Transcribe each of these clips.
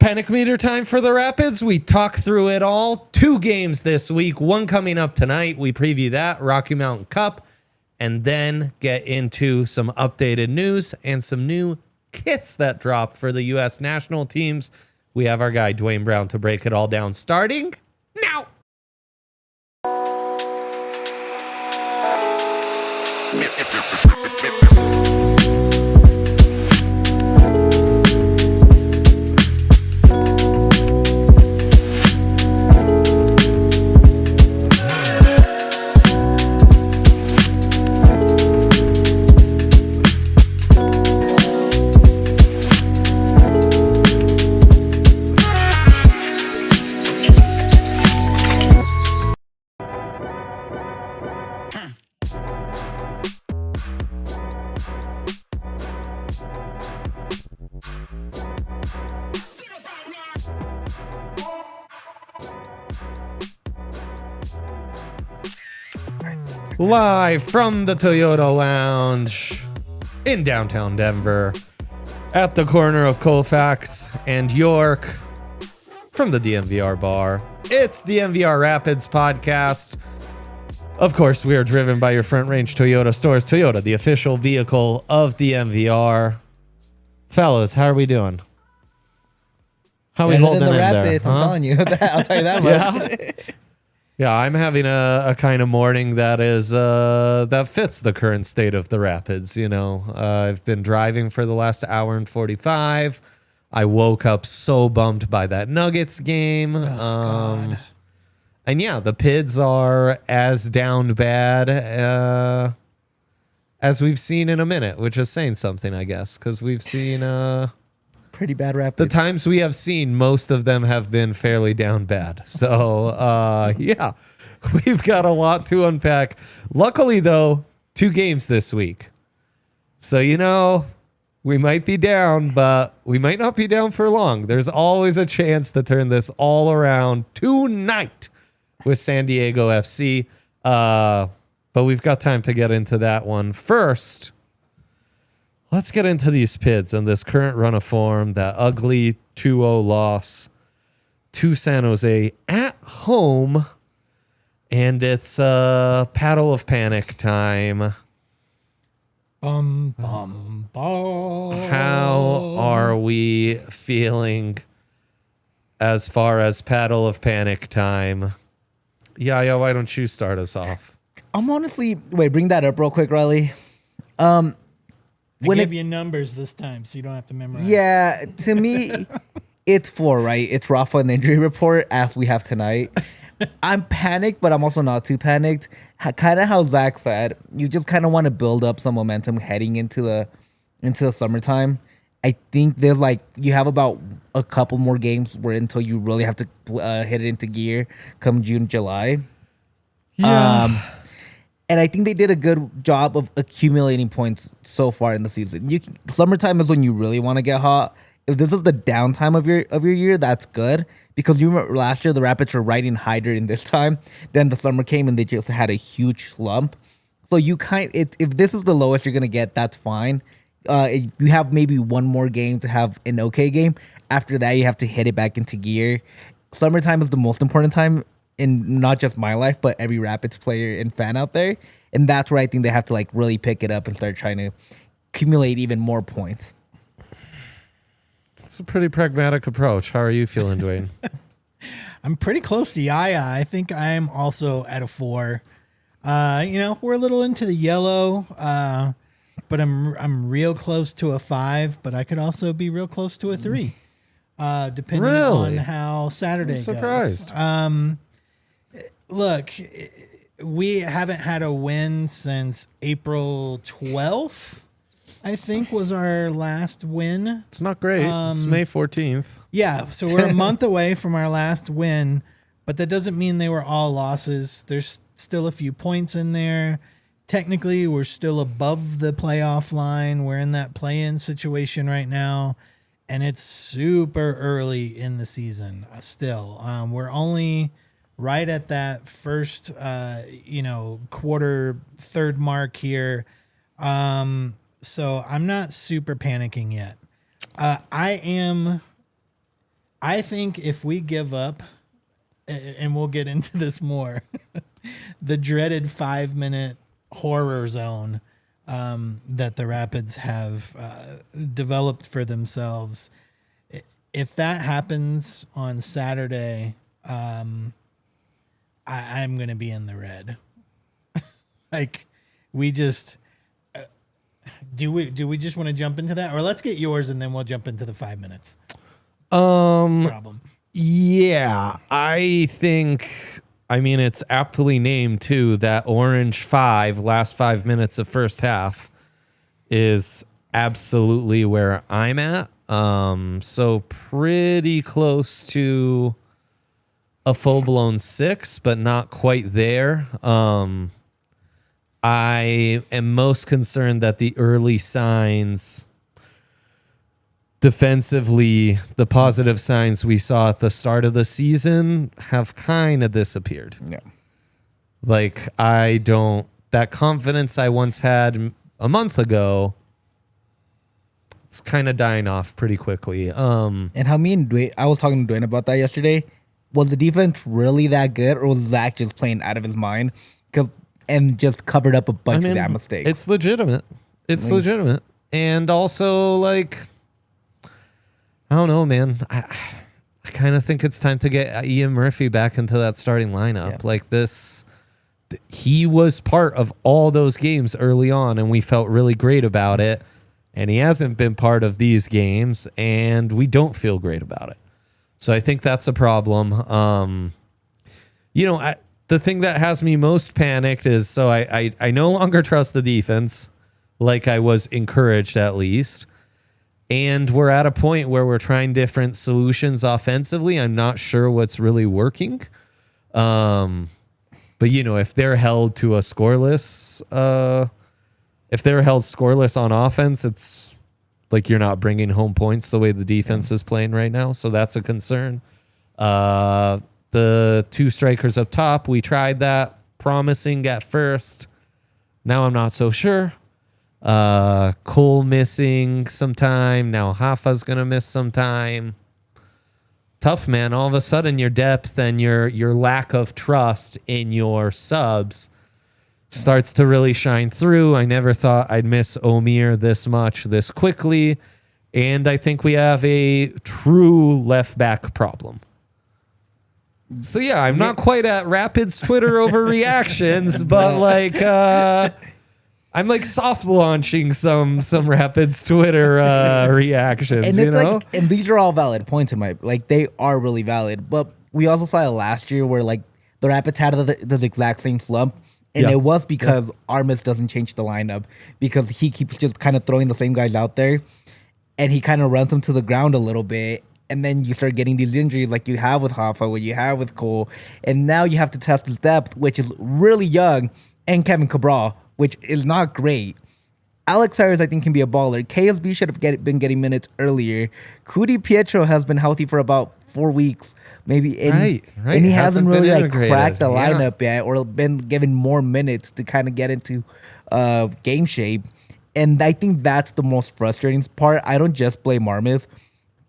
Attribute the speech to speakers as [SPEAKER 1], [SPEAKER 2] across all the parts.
[SPEAKER 1] Panic meter time for the Rapids. We talk through it all. 2 games this week. One coming up tonight. We preview that, Rocky Mountain Cup, and then get into some updated news and some new kits that drop for the U.S. national teams. We have our guy, Duane Brown, to break it all down, starting now. Live from the Toyota Lounge in downtown Denver at the corner of Colfax and York from the DNVR bar. It's the DNVR Rapids podcast. Of course, we are driven by your Front Range Toyota stores. Toyota, the official vehicle of DNVR. Fellas, how are we doing? How are we holding in
[SPEAKER 2] Rapids,
[SPEAKER 1] there?
[SPEAKER 2] I'm telling you. I'll tell you that much.
[SPEAKER 1] Yeah? Yeah, I'm having a kind of morning that is that fits the current state of the Rapids. You know, I've been driving for the last hour and 45. I woke up so bummed by that Nuggets game.
[SPEAKER 2] God.
[SPEAKER 1] And yeah, the Pids are as down bad as we've seen in a minute, which is saying something, I guess, because we've seen
[SPEAKER 2] Pretty bad Rapids.
[SPEAKER 1] the times we have seen, most of them have been fairly down bad. So, yeah, we've got a lot to unpack. Luckily, though, 2 games this week. So, you know, we might be down, but we might not be down for long. There's always a chance to turn this all around tonight with San Diego FC. But we've got time to get into that one. First, let's get into these Pids and this current run of form, that ugly 2-0 loss to San Jose at home. And it's paddle of panic time.
[SPEAKER 3] Bum, bum, bum.
[SPEAKER 1] How are we feeling as far as paddle of panic time? Yeah, why don't you start us off?
[SPEAKER 2] I'm honestly... Wait, bring that up real quick, Riley.
[SPEAKER 3] I give you numbers this time, so you don't have to memorize.
[SPEAKER 2] Yeah, to me, it's 4, right? It's Rafa and injury report, as we have tonight. I'm panicked, but I'm also not too panicked. Kind of how Zach said, you just kind of want to build up some momentum heading into the summertime. I think there's you have about a couple more games until you really have to hit it into gear come June, July.
[SPEAKER 1] Yeah.
[SPEAKER 2] And I think they did a good job of accumulating points so far in the season. Summertime is when you really want to get hot. If this is the downtime of your year, that's good. Because you remember last year, the Rapids were riding high during this time. Then the summer came and they just had a huge slump. So if this is the lowest you're going to get, that's fine. You have maybe one more game to have an okay game. After that, you have to hit it back into gear. Summertime is the most important time in not just my life, but every Rapids player and fan out there. And that's where I think they have to really pick it up and start trying to accumulate even more points.
[SPEAKER 1] It's a pretty pragmatic approach. How are you feeling, Duane?
[SPEAKER 3] I'm pretty close to Yaya. I think I'm also at a 4. We're a little into the yellow, but I'm real close to a 5, but I could also be real close to a 3, depending on how Saturday goes.
[SPEAKER 1] Surprised.
[SPEAKER 3] Look, we haven't had a win since April 12th, I think, was our last win.
[SPEAKER 1] It's not great. It's May 14th.
[SPEAKER 3] Yeah, so we're a month away from our last win, but that doesn't mean they were all losses. There's still a few points in there. Technically, we're still above the playoff line. We're in that play-in situation right now, and it's super early in the season still. We're only right at that first, quarter, third mark here. So I'm not super panicking yet. I I think if we give up, and we'll get into this more, the dreaded 5-minute horror zone that the Rapids have developed for themselves, if that happens on Saturday, I'm going to be in the red. Like, we just do we just want to jump into that, or let's get yours and then we'll jump into the 5 minutes problem.
[SPEAKER 1] Yeah, I think, I mean, it's aptly named too, that orange 5 last 5 minutes of first half is absolutely where I'm at. So pretty close to a full-blown 6, but not quite there. I am most concerned that the early signs defensively, the positive signs we saw at the start of the season have kind of disappeared.
[SPEAKER 2] Yeah.
[SPEAKER 1] Like, that confidence I once had a month ago, it's kind of dying off pretty quickly.
[SPEAKER 2] And how me and Duane, I was talking to Duane about that yesterday. Was the defense really that good, or was Zach just playing out of his mind and just covered up a bunch of that mistakes?
[SPEAKER 1] It's legitimate. It's legitimate. And also, like, I don't know, man. I kind of think it's time to get Ian Murphy back into that starting lineup.
[SPEAKER 2] Yeah.
[SPEAKER 1] Like this, he was part of all those games early on, and we felt really great about it. And he hasn't been part of these games, and we don't feel great about it. So I think that's a problem. The thing that has me most panicked is, so I no longer trust the defense, like I was encouraged at least. And we're at a point where we're trying different solutions offensively. I'm not sure what's really working. But, if they're held to a scoreless, if they're held scoreless on offense, it's like you're not bringing home points the way the defense is playing right now. So that's a concern. The 2 strikers up top, we tried that, promising at first. Now I'm not so sure. Cole missing some time. Now Hafa's going to miss some time. Tough, man. All of a sudden, your depth and your lack of trust in your subs starts to really shine through. I never thought I'd miss Omir this much, this quickly. And I think we have a true left back problem. So, yeah, I'm not quite at Rapids Twitter overreactions, but like, I'm like soft launching some Rapids Twitter reactions,
[SPEAKER 2] and it's like, and these are all valid points in my, like, they are really valid. But we also saw it last year where, like, the Rapids had the exact same slump. And it was because Armis doesn't change the lineup, because he keeps just kind of throwing the same guys out there, and he kind of runs them to the ground a little bit. And then you start getting these injuries like you have with Hafa, what you have with Cole. And now you have to test his depth, which is really young, and Kevin Cabral, which is not great. Alex Cyrus, I think, can be a baller. KSB should have been getting minutes earlier. Cudi Pietro has been healthy for about 4 weeks, maybe. And,
[SPEAKER 1] right.
[SPEAKER 2] And he hasn't really like
[SPEAKER 1] integrated.
[SPEAKER 2] cracked the lineup yet, or been given more minutes to kind of get into game shape. And I think that's the most frustrating part. I don't just blame Armis,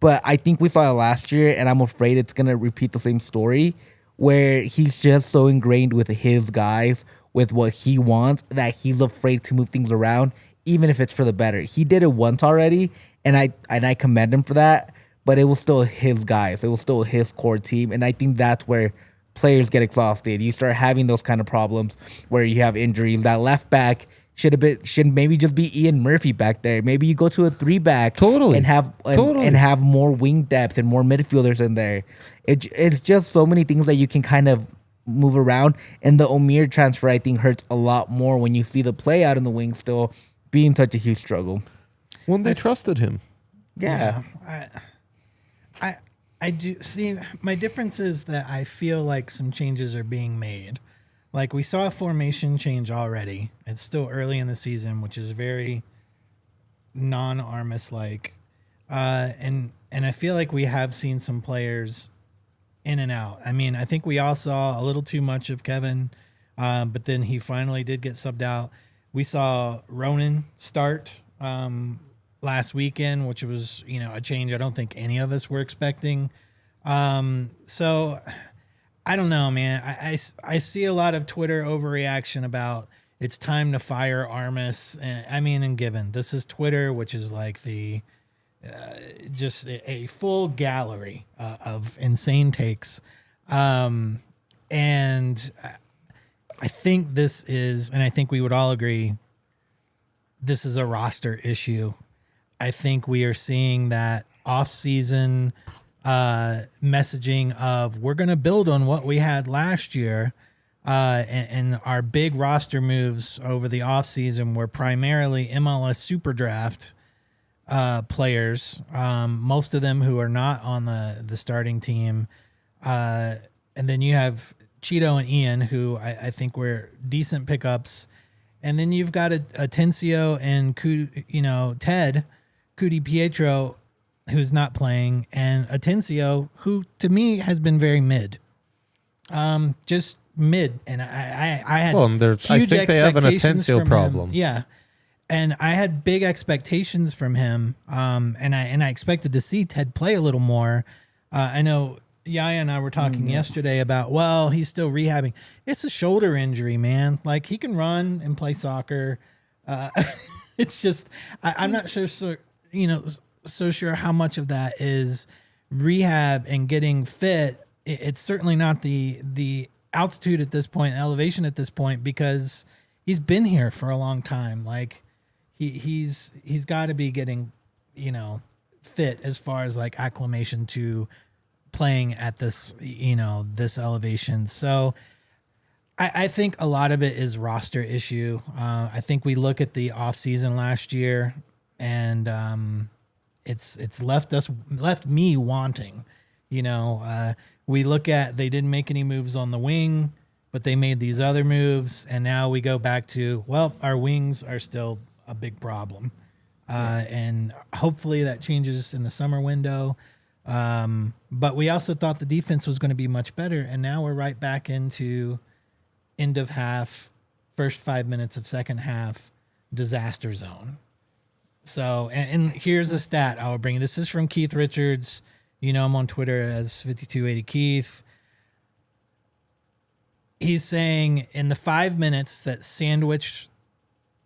[SPEAKER 2] but I think we saw it last year, and I'm afraid it's going to repeat the same story, where he's just so ingrained with his guys, with what he wants, that he's afraid to move things around, even if it's for the better. He did it once already, and I commend him for that, but it was still his guys. It was still his core team, and I think that's where players get exhausted. You start having those kind of problems where you have injuries. That left back should maybe just be Ian Murphy back there. Maybe you go to a 3-back and have more wing depth and more midfielders in there. It's just so many things that you can kind of move around. And the Omir transfer, I think, hurts a lot more when you see the play out in the wing still being such a huge struggle.
[SPEAKER 1] When they trusted him.
[SPEAKER 2] Yeah.
[SPEAKER 3] I do see, my difference is that I feel like some changes are being made. Like, we saw a formation change already. It's still early in the season, which is very non-Armis like. And I feel like we have seen some players in and out. I mean, I think we all saw a little too much of Kevin, but then he finally did get subbed out. We saw Ronan start last weekend, which was, a change I don't think any of us were expecting. So I don't know, man. I see a lot of Twitter overreaction about it's time to fire Armis. And given this is Twitter, which is like the just a full gallery of insane takes. And I think this is, and I think we would all agree, this is a roster issue. I think we are seeing that off-season messaging of we're going to build on what we had last year. And our big roster moves over the offseason were primarily MLS Super Draft players, most of them who are not on the starting team. And then you have Cheeto and Ian, who I think were decent pickups. And then you've got Atencio and Ted Cudi Pietro, who's not playing, and Atencio, who to me has been very mid. Just mid. And I had
[SPEAKER 1] I think they have an Atencio problem.
[SPEAKER 3] Yeah. And I had big expectations from him. And I expected to see Ted play a little more. I know Yaya and I were talking yesterday about, well, he's still rehabbing. It's a shoulder injury, man. Like, he can run and play soccer. It's just, I'm not sure, so sure how much of that is rehab and getting fit. It's certainly not the altitude at this point, elevation at this point, because he's been here for a long time. Like, he's got to be getting, fit as far as like acclimation to playing at this, this elevation. So I think a lot of it is roster issue. I think we look at the off season last year, and it's left me wanting. We look at, they didn't make any moves on the wing, but they made these other moves, and now we go back to, well, our wings are still a big problem. And hopefully that changes in the summer window. But we also thought the defense was going to be much better, and now we're right back into end of half, first 5 minutes of second half, disaster zone. So, and here's a stat I'll bring. This is from Keith Richards. I'm on Twitter as 5280 Keith. He's saying in the 5 minutes that sandwiched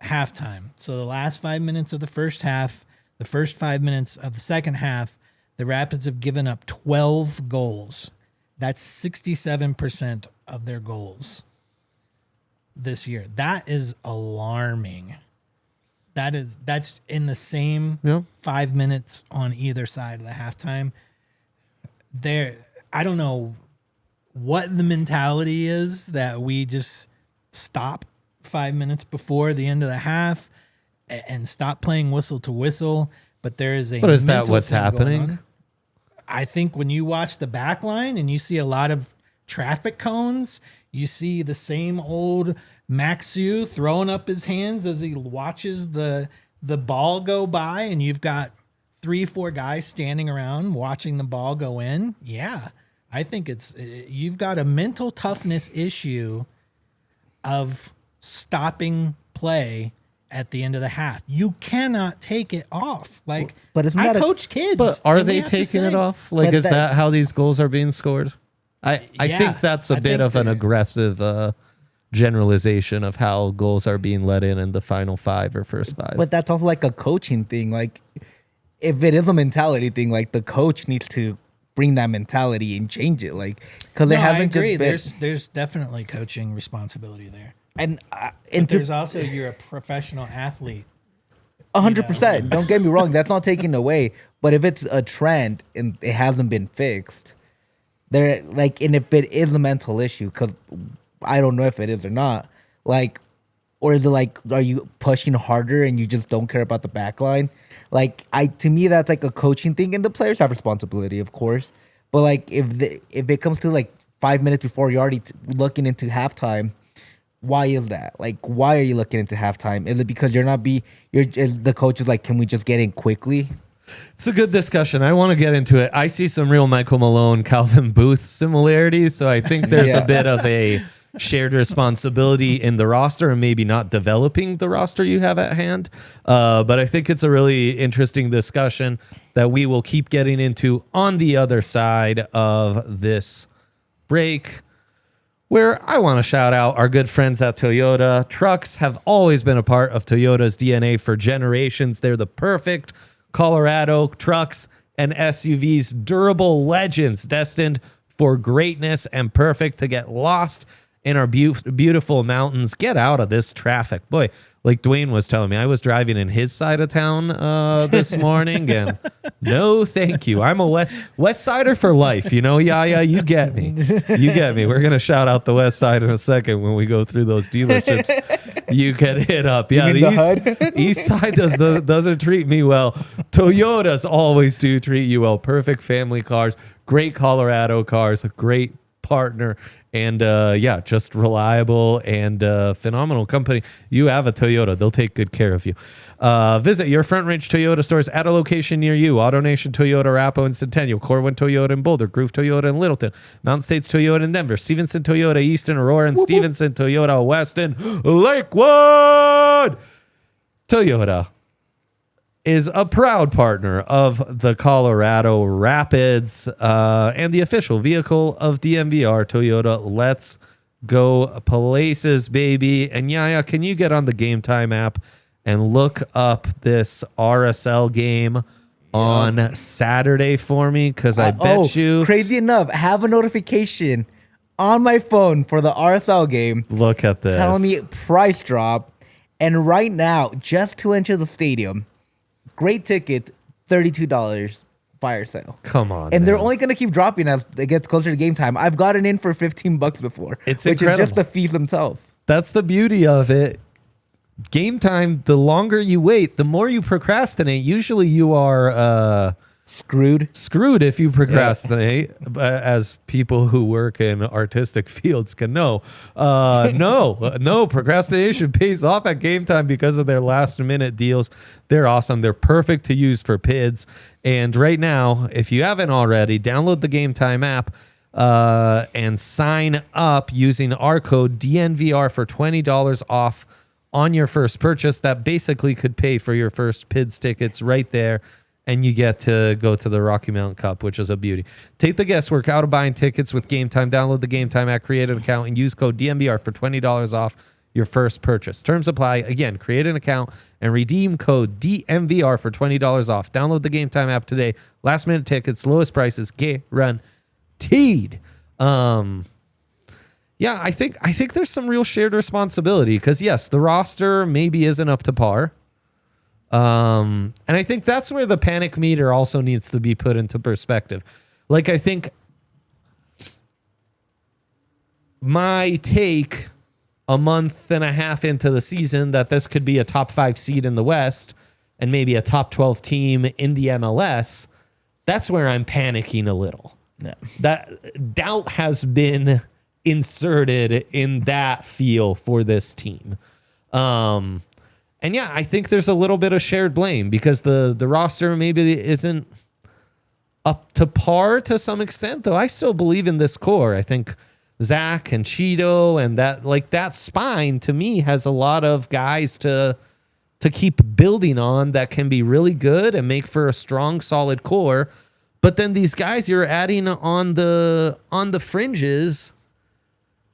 [SPEAKER 3] halftime, so the last 5 minutes of the first half, the first 5 minutes of the second half, the Rapids have given up 12 goals. That's 67% of their goals this year. That is alarming. That's in the same 5 minutes on either side of the halftime. I don't know what the mentality is that we just stop 5 minutes before the end of the half and stop playing whistle to whistle. But there is a.
[SPEAKER 1] But is that what's happening?
[SPEAKER 3] I think when you watch the back line and you see a lot of traffic cones, you see the same old Maxu throwing up his hands as he watches the ball go by, and you've got 3-4 guys standing around watching the ball go in. Yeah, I think you've got a mental toughness issue of stopping play at the end of the half. You cannot take it off. Like,
[SPEAKER 2] but isn't
[SPEAKER 3] I
[SPEAKER 2] that
[SPEAKER 3] coach kids.
[SPEAKER 1] But are they taking it off? Like, is that how these goals are being scored? I think that's a bit of an aggressive generalization of how goals are being let in the final 5 or first 5.
[SPEAKER 2] But that's also like a coaching thing. Like, if it is a mentality thing, like, the coach needs to bring that mentality and change it. Like, because it hasn't
[SPEAKER 3] I agree.
[SPEAKER 2] just been.
[SPEAKER 3] There's definitely coaching responsibility there.
[SPEAKER 2] And
[SPEAKER 3] there's also, you're a professional athlete.
[SPEAKER 2] 100%. Don't get me wrong. That's not taken away. But if it's a trend and it hasn't been fixed, and if it is a mental issue, because I don't know if it is or not, like, or is it like, are you pushing harder and you just don't care about the back line? Like, to me, that's like a coaching thing, and the players have responsibility, of course. But like, if it comes to like 5 minutes before you're already looking into halftime, why is that? Like, why are you looking into halftime? Is it because the coach is like, can we just get in quickly?
[SPEAKER 1] It's a good discussion. I want to get into it. I see some real Michael Malone, Calvin Booth similarities, so I think there's a bit of a shared responsibility in the roster and maybe not developing the roster you have at hand. But I think it's a really interesting discussion that we will keep getting into on the other side of this break, where I want to shout out our good friends at Toyota. Trucks have always been a part of Toyota's DNA for generations. They're the perfect Colorado trucks and SUVs, durable legends destined for greatness and perfect to get lost in our beautiful mountains. Get out of this traffic. Boy, like Duane was telling me, I was driving in his side of town this morning, and no thank you. I'm a West Sider for life, you know? Yeah, you get me. You get me. We're going to shout out the West Side in a second when we go through those dealerships. You can hit up. Yeah, the East Side doesn't treat me well. Toyotas always do treat you well. Perfect family cars, great Colorado cars, a great partner, and just reliable and phenomenal company. You have a Toyota, they'll take good care of you. Visit your Front Range Toyota stores at a location near you. AutoNation Toyota, Arapahoe and Centennial, Corwin Toyota in Boulder, Groove Toyota in Littleton, Mountain States Toyota in Denver, Stevenson Toyota Easton, Aurora, and Stevenson Toyota Weston, Lakewood. Toyota is a proud partner of the Colorado Rapids and the official vehicle of DNVR. Toyota, let's go places, baby. And Yaya, can you get on the Game Time app and look up this RSL game on Saturday for me? Because I bet you...
[SPEAKER 2] Crazy enough, I have a notification on my phone for the RSL game.
[SPEAKER 1] Look at this.
[SPEAKER 2] Telling me price drop. And right now, just to enter the stadium... Great ticket, $32 fire sale.
[SPEAKER 1] Come on,
[SPEAKER 2] and they're only going to keep dropping as it gets closer to game time. I've gotten in for $15 before,
[SPEAKER 1] which
[SPEAKER 2] incredible. Is just the fees themselves.
[SPEAKER 1] That's the beauty of it. Game time, the longer you wait, the more you procrastinate. Usually you are screwed if you procrastinate, as people who work in artistic fields can know. No, procrastination pays off at Game Time because of their last minute deals. They're awesome. They're perfect to use for Pids. And right now, if you haven't already, download the Game Time app and sign up using our code DNVR for $20 off on your first purchase. That basically could pay for your first Pids tickets right there. And you get to go to the Rocky Mountain Cup, which is a beauty. Take the guesswork out of buying tickets with Game Time. Download the Game Time app, create an account, and use code DNVR for $20 off your first purchase. Terms apply. Again, create an account and redeem code DNVR for $20 off. Download the Game Time app today. Last minute tickets, lowest prices, guaranteed. I think there's some real shared responsibility because, yes, the roster maybe isn't up to par. And I think that's where the panic meter also needs to be put into perspective. Like, I think my take a month and a half into the season that this could be a top 5 seed in the West and maybe a top 12 team in the MLS, that's where I'm panicking a little. Yeah. That doubt has been inserted in that feel for this team. And yeah, I think there's a little bit of shared blame because the roster maybe isn't up to par to some extent, though I still believe in this core. I think Zach and Cheeto and that spine to me has a lot of guys to keep building on that can be really good and make for a strong, solid core. But then these guys you're adding on the fringes,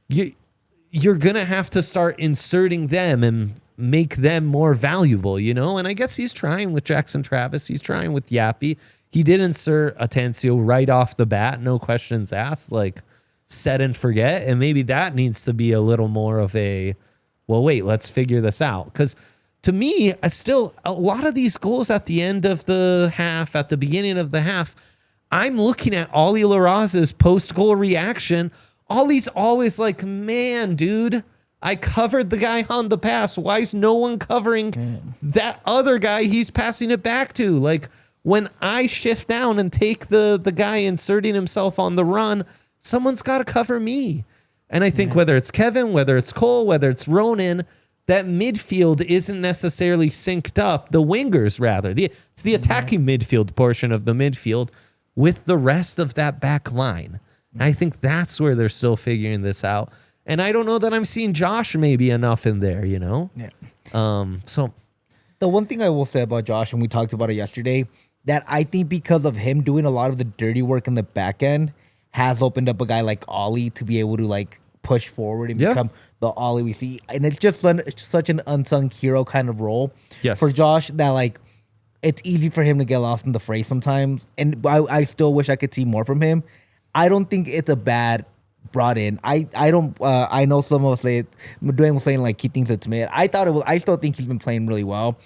[SPEAKER 1] you're gonna have to start inserting them and make them more valuable, you know? And I guess he's trying with Jackson Travis. He's trying with Yappy. He did insert Atencio right off the bat, no questions asked, like set and forget. And maybe that needs to be a little more of a, well, wait, let's figure this out. Because to me, a lot of these goals at the end of the half, at the beginning of the half, I'm looking at Ollie Larraz's post-goal reaction. Ollie's always like, man, dude, I covered the guy on the pass. Why is no one covering that other guy he's passing it back to? Like, when I shift down and take the guy inserting himself on the run, someone's got to cover me. And I think whether it's Kevin, whether it's Cole, whether it's Ronan, that midfield isn't necessarily synced up. The wingers, rather. It's the attacking midfield portion of the midfield with the rest of that back line. I think that's where they're still figuring this out. And I don't know that I'm seeing Josh maybe enough in there, you know?
[SPEAKER 2] Yeah.
[SPEAKER 1] So
[SPEAKER 2] The one thing I will say about Josh, and we talked about it yesterday, that I think because of him doing a lot of the dirty work in the back end has opened up a guy like Ollie to be able to like push forward and become the Ollie we see. And it's just such an unsung hero kind of role for Josh that like it's easy for him to get lost in the fray sometimes. And I still wish I could see more from him. I don't think it's a bad brought in. I don't I know some will say it. Duane was saying like he thinks it's mid. I still think he's been playing really well.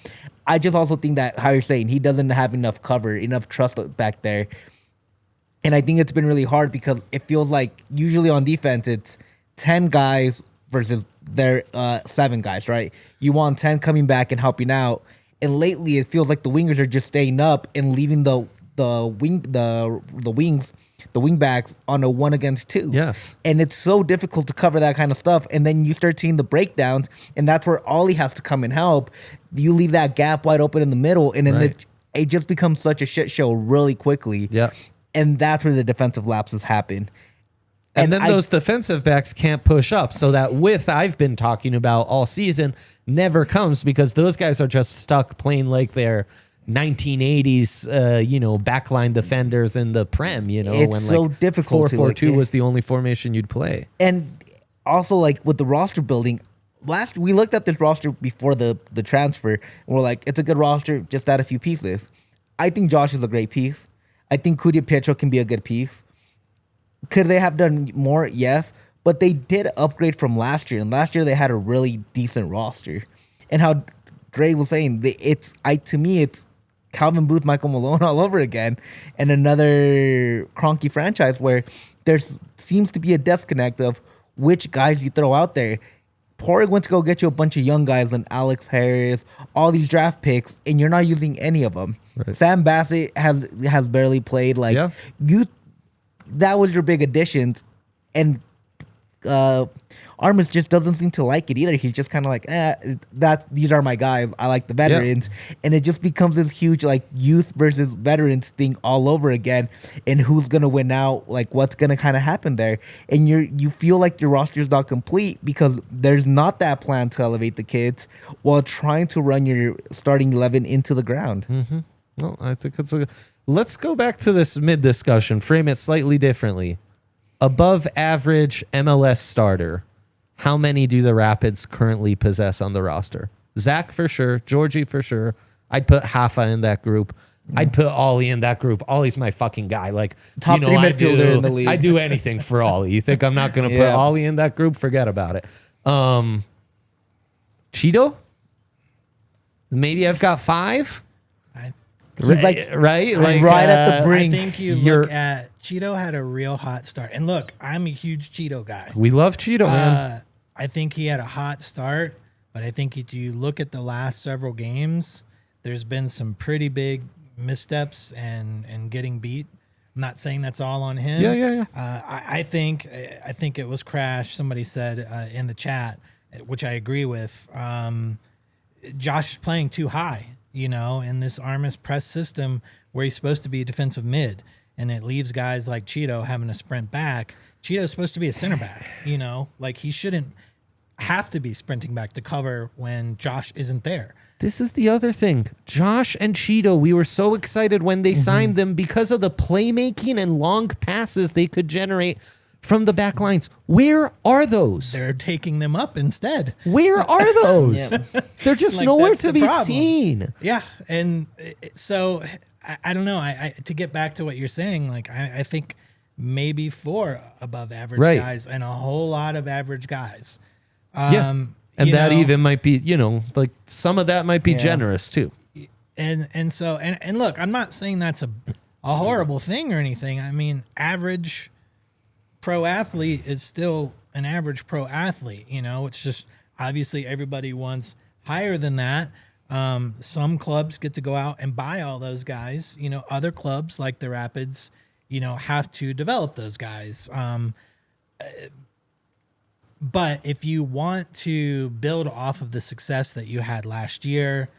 [SPEAKER 2] I just also think that how you're saying he doesn't have enough cover, enough trust back there. And I think it's been really hard because it feels like usually on defense it's 10 guys versus their 7 guys, right? You want 10 coming back and helping out. And lately it feels like the wingers are just staying up and leaving the wing backs on a 1 against 2.
[SPEAKER 1] Yes.
[SPEAKER 2] And it's so difficult to cover that kind of stuff. And then you start seeing the breakdowns, and that's where Ollie has to come and help. You leave that gap wide open in the middle, and then it just becomes such a shit show really quickly.
[SPEAKER 1] Yeah.
[SPEAKER 2] And that's where the defensive lapses happen.
[SPEAKER 1] And then those defensive backs can't push up. So that width I've been talking about all season never comes because those guys are just stuck playing like they're 1980s, backline defenders in the Prem,
[SPEAKER 2] it's
[SPEAKER 1] when
[SPEAKER 2] so
[SPEAKER 1] like
[SPEAKER 2] difficult.
[SPEAKER 1] 4-4-2 was the only formation you'd play.
[SPEAKER 2] And also, like with the roster building, we looked at this roster before the transfer, and we're like, it's a good roster, just add a few pieces. I think Josh is a great piece. I think Cudia Pietro can be a good piece. Could they have done more? Yes, but they did upgrade from last year, and last year they had a really decent roster. And how Dre was saying, to me, it's Calvin Booth, Michael Malone all over again, and another Kroenke franchise where there seems to be a disconnect of which guys you throw out there. Poirier went to go get you a bunch of young guys and Alex Harris, all these draft picks, and you're not using any of them. Right. Sam Bassett has barely played. That was your big additions, and Armas just doesn't seem to like it either. He's just kind of like, these are my guys. I like the veterans. Yeah. And it just becomes this huge like youth versus veterans thing all over again. And who's going to win out? Like what's going to kind of happen there? And you feel like your roster is not complete because there's not that plan to elevate the kids while trying to run your starting 11 into the ground.
[SPEAKER 1] Mm-hmm. Well, I think let's go back to this mid discussion, frame it slightly differently. Above average MLS starter, how many do the Rapids currently possess on the roster? Zach for sure, Georgie for sure. I'd put Hafa in that group. I'd put Ollie in that group. Ollie's my fucking guy. Like
[SPEAKER 2] top 3 midfielder in the league.
[SPEAKER 1] I do anything for Ollie. You think I'm not going to put Ollie in that group? Forget about it. Cheeto? Maybe I've got 5.
[SPEAKER 2] He's like
[SPEAKER 1] right
[SPEAKER 2] at the brink.
[SPEAKER 3] I think you look at Cheeto had a real hot start. And look, I'm a huge Cheeto guy.
[SPEAKER 1] We love Cheeto, man.
[SPEAKER 3] I think he had a hot start, but I think if you look at the last several games, there's been some pretty big missteps and getting beat. I'm not saying that's all on him.
[SPEAKER 1] Yeah.
[SPEAKER 3] I think it was Crash. Somebody said in the chat, which I agree with. Josh is playing too high. In this Armas press system where he's supposed to be a defensive mid, and it leaves guys like Cheeto having to sprint back. Cheeto's supposed to be a center back, like he shouldn't have to be sprinting back to cover when Josh isn't there.
[SPEAKER 1] This is the other thing. Josh and Cheeto, we were so excited when they signed them because of the playmaking and long passes they could generate from the back lines. Where are those?
[SPEAKER 3] They're taking them up instead.
[SPEAKER 1] Where are those? They're just
[SPEAKER 3] like,
[SPEAKER 1] nowhere to be
[SPEAKER 3] problem.
[SPEAKER 1] seen.
[SPEAKER 3] Yeah. And so I don't know. I to get back to what you're saying, like I think maybe 4 above average guys and a whole lot of average guys.
[SPEAKER 1] And that even might be, like some of that might be generous too.
[SPEAKER 3] And so look, I'm not saying that's a horrible thing or anything. I mean, average pro athlete is still an average pro athlete. It's just obviously everybody wants higher than that. Some clubs get to go out and buy all those guys. Other clubs like the Rapids, have to develop those guys. But if you want to build off of the success that you had last year,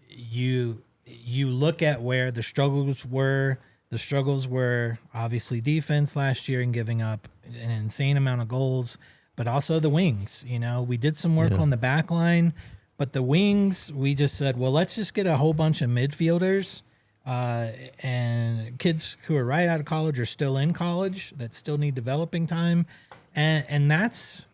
[SPEAKER 3] you look at where the struggles were. The struggles were obviously defense last year and giving up an insane amount of goals. but also the wings. You know, we did some work on the back line, but the wings, we just said, well, let's just get a whole bunch of midfielders and kids who are right out of college or still in college that still need developing time. And that's,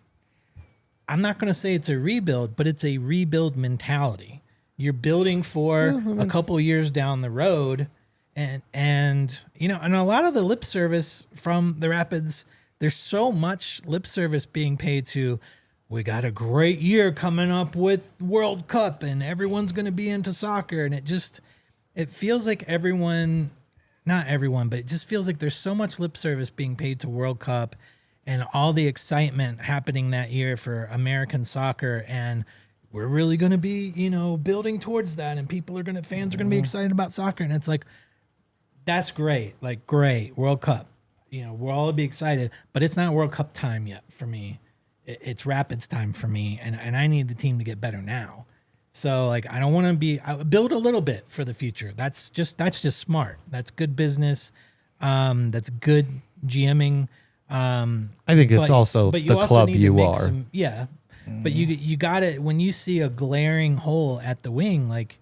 [SPEAKER 3] I'm not going to say it's a rebuild, but it's a rebuild mentality. You're building for a couple years down the road. And you know, and a lot of the lip service from the Rapids, there's so much lip service being paid to, we got a great year coming up with World Cup and everyone's going to be into soccer. And it feels like everyone, not everyone, but it just feels like there's so much lip service being paid to World Cup and all the excitement happening that year for American soccer. And we're really going to be, you know, building towards that. And fans are going to be excited about soccer. And it's like, that's great. Like, great. World Cup. You know, we'll all be excited, but it's not World Cup time yet for me. It's Rapids time for me. And I need the team to get better now. So like, I don't want to I build a little bit for the future. That's just smart. That's good business. That's good GMing.
[SPEAKER 1] I think it's also the club you are.
[SPEAKER 3] But you got it when you see a glaring hole at the wing, like,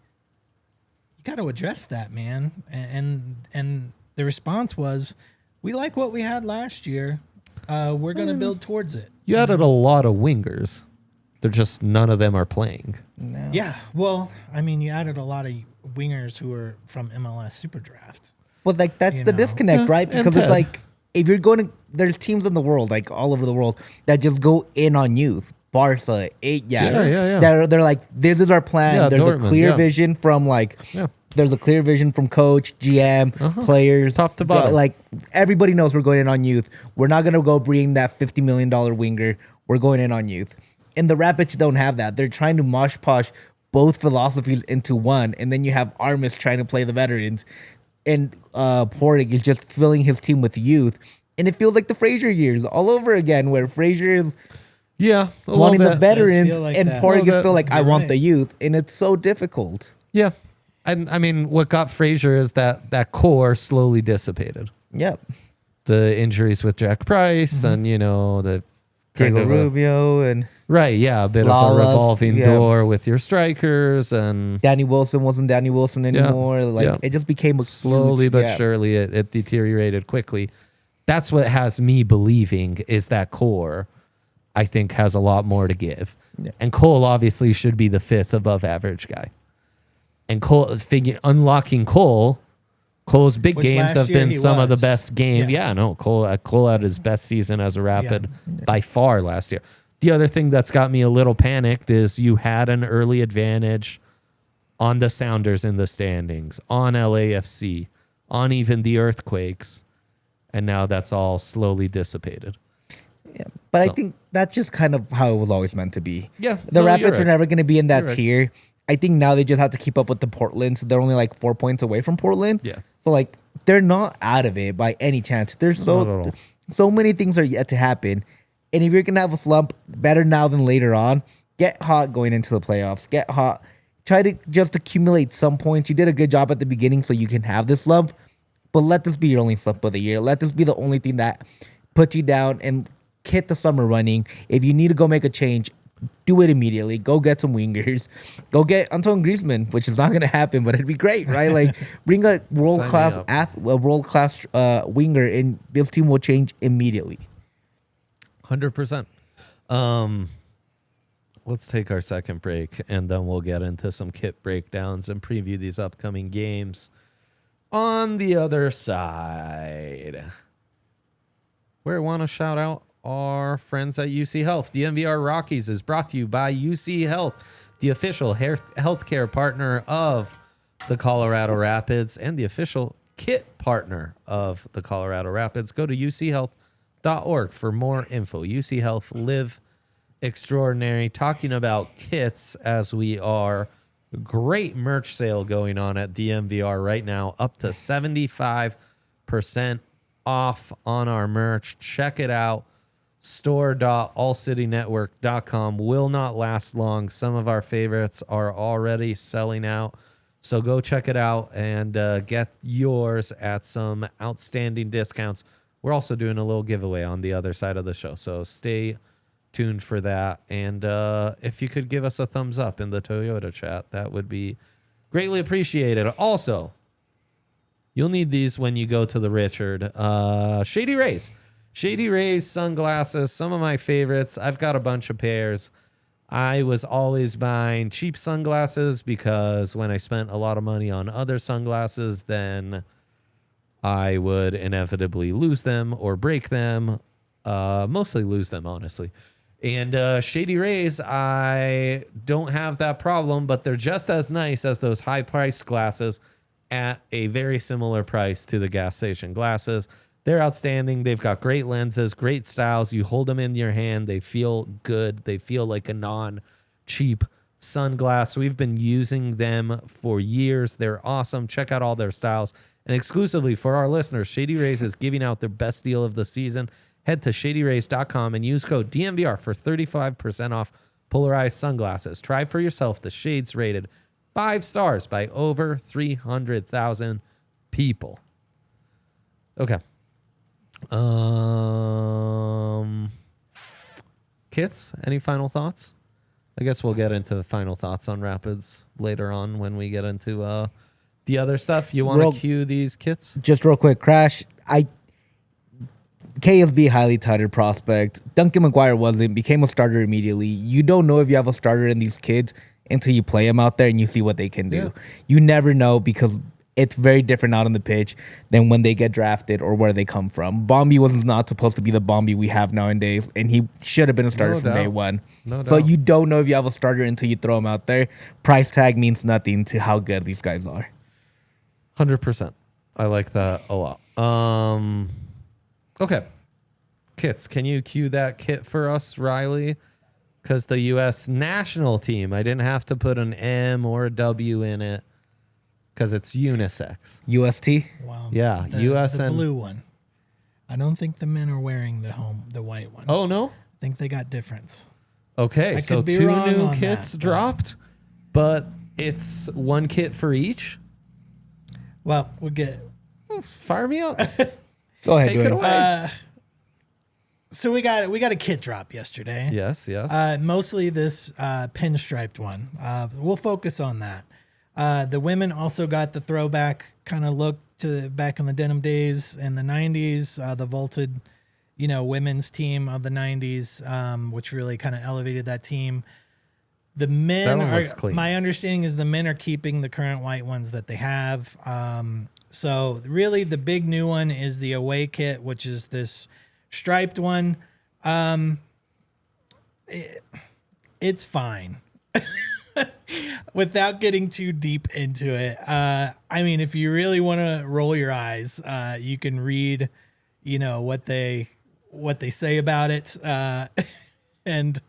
[SPEAKER 3] got to address that, man. And the response was, we like what we had last year. We're going to build towards it.
[SPEAKER 1] You added a lot of wingers. They're just none of them are playing.
[SPEAKER 2] No.
[SPEAKER 3] Yeah. Well, I mean, you added a lot of wingers who are from MLS Super Draft.
[SPEAKER 2] But like that's the disconnect, right? Because it's like if you're going to, there's teams in the world, like all over the world, that just go in on youth. Barca, they're like, this is our plan.
[SPEAKER 1] Yeah,
[SPEAKER 2] there's
[SPEAKER 1] Dortmund,
[SPEAKER 2] a clear vision from there's a clear vision from coach, GM, players,
[SPEAKER 1] top to bottom.
[SPEAKER 2] Like everybody knows we're going in on youth. We're not gonna go bring that $50 million winger. We're going in on youth. And the Rapids don't have that. They're trying to mosh posh both philosophies into one, and then you have Armis trying to play the veterans, and Portig is just filling his team with youth, and it feels like the Frazier years all over again, where Frazier is wanting the veterans,
[SPEAKER 3] like
[SPEAKER 2] and
[SPEAKER 3] that.
[SPEAKER 2] Portig is still like, I want
[SPEAKER 3] right.
[SPEAKER 2] the youth, and it's so difficult.
[SPEAKER 1] Yeah. And I mean, what got Frazier is that core slowly dissipated.
[SPEAKER 2] Yep.
[SPEAKER 1] The injuries with Jack Price and, you know, the
[SPEAKER 2] Diego Rubio and
[SPEAKER 1] right, yeah, a bit
[SPEAKER 2] Lawless,
[SPEAKER 1] of a revolving door with your strikers, and
[SPEAKER 2] Danny Wilson wasn't Danny Wilson anymore. It just became a
[SPEAKER 1] slowly
[SPEAKER 2] huge,
[SPEAKER 1] but surely it deteriorated quickly. That's what has me believing is that core, I think, has a lot more to give. Yeah. And Cole obviously should be the fifth above average guy. And unlocking Cole's big games have been some of the best games. Yeah, no, Cole had his best season as a Rapid by far last year. The other thing that's got me a little panicked is you had an early advantage on the Sounders in the standings, on LAFC, on even the Earthquakes, and now that's all slowly dissipated.
[SPEAKER 2] Yeah, but I think that's just kind of how it was always meant to be.
[SPEAKER 1] Yeah,
[SPEAKER 2] the Rapids are never going to be in that tier. I think now they just have to keep up with the Portland, so they're only like 4 points away from Portland.
[SPEAKER 1] Yeah.
[SPEAKER 2] So like they're not out of it by any chance. There's so many things are yet to happen. And if you're gonna have a slump, better now than later on. Get hot going into the playoffs. Get hot. Try to just accumulate some points. You did a good job at the beginning, so you can have this slump. But let this be your only slump of the year. Let this be the only thing that puts you down and hit the summer running. If you need to go make a change, do it immediately. Go get some wingers. Go get Antoine Griezmann, which is not going to happen, but it'd be great, right? Like bring a world class winger, and this team will change immediately.
[SPEAKER 1] 100%. Let's take our second break, and then we'll get into some kit breakdowns and preview these upcoming games. On the other side, where I want to shout out our friends at UC Health. DNVR Rockies is brought to you by UC Health, the official healthcare partner of the Colorado Rapids and the official kit partner of the Colorado Rapids. Go to uchealth.org for more info. UC Health, live extraordinary. Talking about kits as we are, great merch sale going on at DNVR right now, up to 75% off on our merch. Check it out. Store.allcitynetwork.com will not last long. Some of our favorites are already selling out. So go check it out and get yours at some outstanding discounts. We're also doing a little giveaway on the other side of the show. So stay tuned for that. And if you could give us a thumbs up in the Toyota chat, that would be greatly appreciated. Also, you'll need these when you go to the Richard. Shady Rays. Shady Rays sunglasses, some of my favorites. I've got a bunch of pairs. I was always buying cheap sunglasses because when I spent a lot of money on other sunglasses, then I would inevitably lose them or break them. Mostly lose them, honestly. And Shady Rays, I don't have that problem, but they're just as nice as those high-priced glasses at a very similar price to the gas station glasses. They're outstanding. They've got great lenses, great styles. You hold them in your hand. They feel good. They feel like a non-cheap sunglass. We've been using them for years. They're awesome. Check out all their styles. And exclusively for our listeners, Shady Rays is giving out their best deal of the season. Head to shadyrays.com and use code DNVR for 35% off polarized sunglasses. Try for yourself the shades rated 5 stars by over 300,000 people. Okay. Kits, any final thoughts? I guess we'll get into final thoughts on Rapids later on when we get into the other stuff. You want to cue these kits?
[SPEAKER 2] Just real quick, Crash. KSB highly touted prospect. Duncan McGuire wasn't, became a starter immediately. You don't know if you have a starter in these kids until you play them out there and you see what they can do. Yeah. You never know because it's very different out on the pitch than when they get drafted or where they come from. Bombi was not supposed to be the Bombi we have nowadays, and he should have been a starter from day one. So you don't know if you have a starter until you throw him out there. Price tag means nothing to how good these guys are.
[SPEAKER 1] 100%. I like that a lot. Okay. Kits, can you cue that kit for us, Riley? Because the U.S. national team, I didn't have to put an M or a W in it because it's unisex.
[SPEAKER 2] UST?
[SPEAKER 3] Wow.
[SPEAKER 1] Yeah,
[SPEAKER 3] the blue one. I don't think the men are wearing the white one.
[SPEAKER 1] Oh, no?
[SPEAKER 3] I think they got difference.
[SPEAKER 1] Okay, so 2 new kits dropped, but it's 1 kit for each?
[SPEAKER 3] Well, we'll get...
[SPEAKER 1] Fire me up.
[SPEAKER 2] Go ahead.
[SPEAKER 1] Take it away.
[SPEAKER 3] So we got a kit drop yesterday.
[SPEAKER 1] Yes.
[SPEAKER 3] Mostly this pinstriped one. We'll focus on that. The women also got the throwback kind of look to back in the denim days in the 90s, the vaulted, women's team of the 90s, which really kind of elevated that team. The men my understanding is the men are keeping the current white ones that they have. So really the big new one is the away kit, which is this striped one. It's fine. Without getting too deep into it. I mean, if you really want to roll your eyes, you can read, what they say about it. And,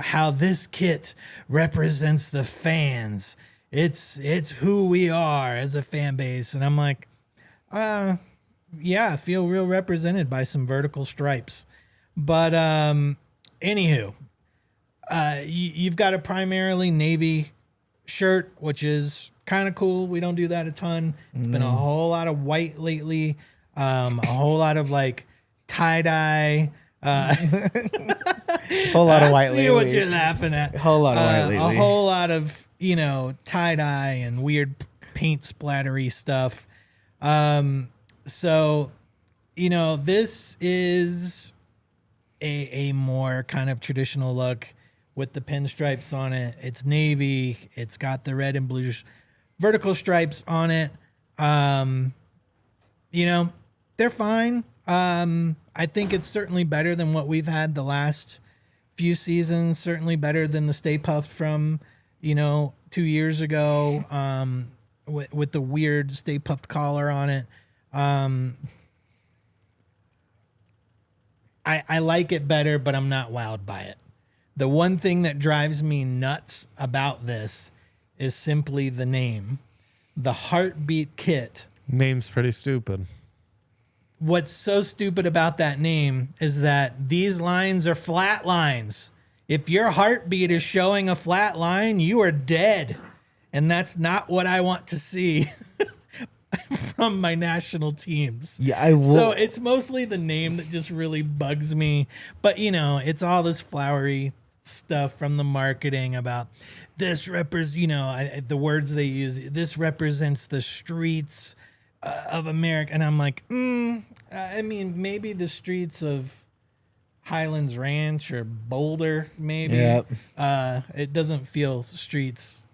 [SPEAKER 3] how this kit represents the fans. It's who we are as a fan base. And I'm like, yeah, I feel real represented by some vertical stripes. But anywho, you've got a primarily navy shirt, which is kind of cool. We don't do that a ton. It's been a whole lot of white lately. A whole lot of like tie-dye.
[SPEAKER 2] Whole lot of white lately.
[SPEAKER 3] I see what you're laughing at.
[SPEAKER 2] A whole lot of white lately.
[SPEAKER 3] A whole lot of, tie-dye and weird paint splattery stuff. So, this is a more kind of traditional look with the pinstripes on it. It's navy. It's got the red and blue vertical stripes on it. They're fine. I think it's certainly better than what we've had the last few seasons. Certainly better than the Stay Puft from, 2 years ago. With the weird Stay Puft collar on it. I like it better, but I'm not wowed by it. The one thing that drives me nuts about this is simply the name. The Heartbeat Kit.
[SPEAKER 1] Name's pretty stupid.
[SPEAKER 3] What's so stupid about that name is that these lines are flat lines. If your heartbeat is showing a flat line, you are dead. And that's not what I want to see. from my national teams.
[SPEAKER 2] Yeah, I will.
[SPEAKER 3] So it's mostly the name that just really bugs me. But, it's all this flowery stuff from the marketing about this the words they use, this represents the streets of America. And I'm like, maybe the streets of Highlands Ranch or Boulder, maybe.
[SPEAKER 2] Yep.
[SPEAKER 3] It doesn't feel streets